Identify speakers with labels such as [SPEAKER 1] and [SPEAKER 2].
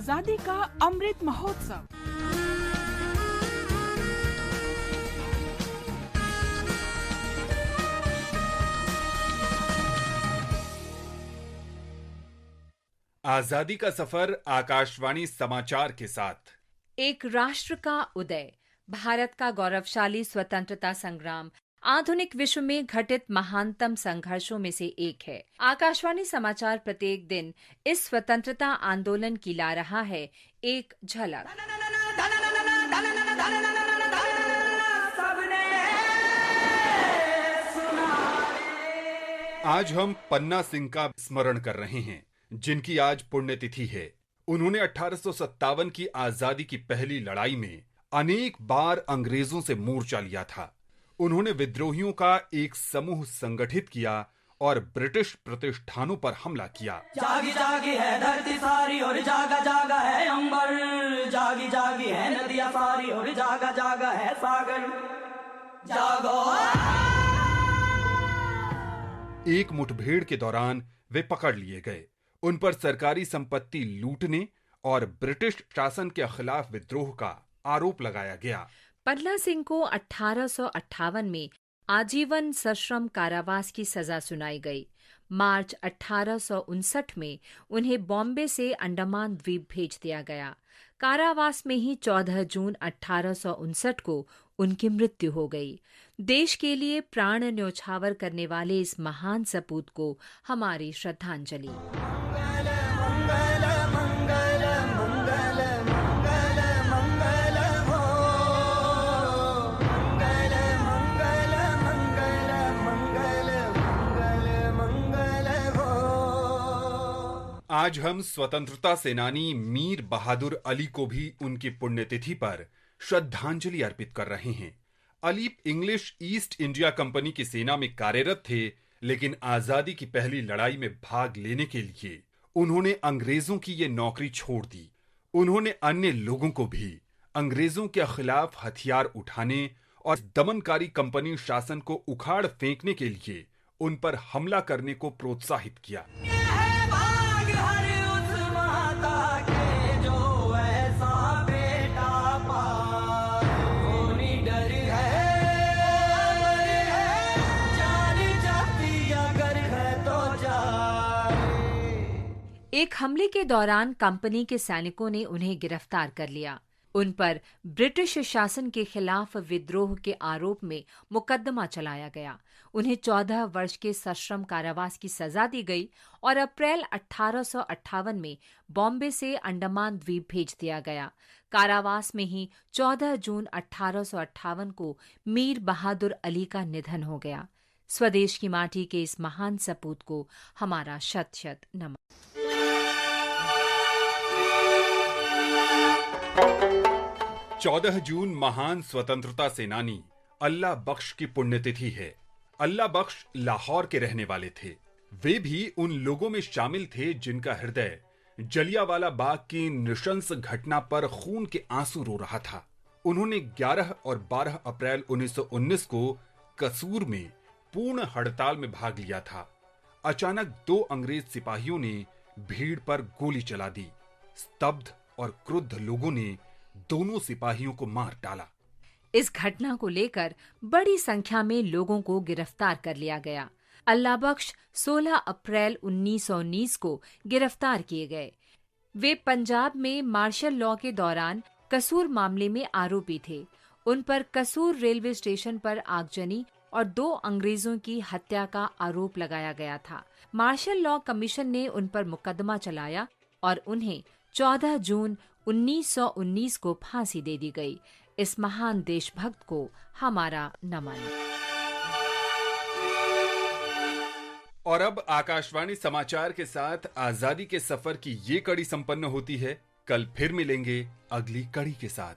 [SPEAKER 1] आजादी का अमृत महोत्सव।
[SPEAKER 2] आजादी का सफर आकाशवाणी समाचार के साथ।
[SPEAKER 3] एक राष्ट्र का उदय, भारत का गौरवशाली स्वतंत्रता संग्राम आधुनिक विश्व में घटित महानतम संघर्षों में से एक है। आकाशवाणी समाचार प्रत्येक दिन इस स्वतंत्रता आंदोलन की ला रहा है एक झलक।
[SPEAKER 2] आज हम पन्ना सिंह का स्मरण कर रहे हैं, जिनकी आज पुण्यतिथि है। उन्होंने 1857 की आजादी की पहली लड़ाई में अनेक बार अंग्रेजों से मोर्चा लिया था। उन्होंने विद्रोहियों का एक समूह संगठित किया और ब्रिटिश प्रतिष्ठानों पर हमला किया।
[SPEAKER 4] जागी जागी है धरती सारी और जागा जागा है अंबर, जागी जागी है नदियां सारी और जागा जागा है सागर, जागो।
[SPEAKER 2] एक मुठभेड़ के दौरान वे पकड़ लिए गए। उन पर सरकारी संपत्ति लूटने और ब्रिटिश शासन के खिलाफ विद्रोह का आरोप लगाया गया।
[SPEAKER 3] पन्ना सिंह को 1858 में आजीवन सश्रम कारावास की सजा सुनाई गई। मार्च 1859 में उन्हें बॉम्बे से अंडमान द्वीप भेज दिया गया। कारावास में ही 14 जून 1859 को उनकी मृत्यु हो गई। देश के लिए प्राण न्योछावर करने वाले इस महान सपूत को हमारी श्रद्धांजलि।
[SPEAKER 2] आज हम स्वतंत्रता सेनानी मीर बहादुर अली को भी उनकी पुण्यतिथि पर श्रद्धांजलि अर्पित कर रहे हैं। Ali English east India company की सेना में कार्यरत थे, लेकिन आजादी की पहली लड़ाई में भाग लेने के लिए उन्होंने अंग्रेजों की ये नौकरी छोड़ दी। उन्होंने अन्य लोगों को भी अंग्रेजों के खिलाफ हथियार उठाने और दमनकारी कंपनी शासन को उखाड़ फेंकने के लिए उन पर हमला करने को प्रोत्साहित किया।
[SPEAKER 3] एक हमले के दौरान कंपनी के सैनिकों ने उन्हें गिरफ्तार कर लिया। उन पर ब्रिटिश शासन के खिलाफ विद्रोह के आरोप में मुकदमा चलाया गया। उन्हें 14 वर्ष के सश्रम कारावास की सजा दी गई और अप्रैल 1858 में बॉम्बे से अंडमान द्वीप भेज दिया गया। कारावास में ही 14 जून 1858 को मीर बहादुर अली का निधन हो गया। स्वदेश की माटी के इस महान सपूत को हमारा शत शत नमन।
[SPEAKER 2] 14 जून महान स्वतंत्रता सेनानी अल्लाह बख्श की पुण्यतिथि है। अल्लाह बख्श लाहौर के रहने वाले थे। वे भी उन लोगों में शामिल थे जिनका हृदय जलियांवाला बाग की नृशंस घटना पर खून के आंसू रो रहा था। उन्होंने 11 और 12 अप्रैल 1919 को कसूर में पूर्ण हड़ताल में भाग लिया था। अचानक 2 अंग्रेज सिपाहियों ने भीड़ पर गोली चला दी। स्तब्ध और क्रुद्ध लोगों ने दोनों सिपाहियों को मार डाला।
[SPEAKER 3] इस घटना को लेकर बड़ी संख्या में लोगों को गिरफ्तार कर लिया गया। अल्लाह बख्श 16 अप्रैल 1919 को गिरफ्तार किए गए। वे पंजाब में मार्शल लॉ के दौरान कसूर मामले में आरोपी थे। उन पर कसूर रेलवे स्टेशन पर आगजनी और 2 अंग्रेजों की हत्या का आरोप लगाया गया था। मार्शल लॉ कमीशन ने उन पर मुकदमा चलाया और उन्हें 14 जून 1919 को फांसी दे दी गई। इस महान देशभक्त को हमारा नमन।
[SPEAKER 2] और अब आकाशवाणी समाचार के साथ आजादी के सफर की ये कड़ी संपन्न होती है। कल फिर मिलेंगे अगली कड़ी के साथ।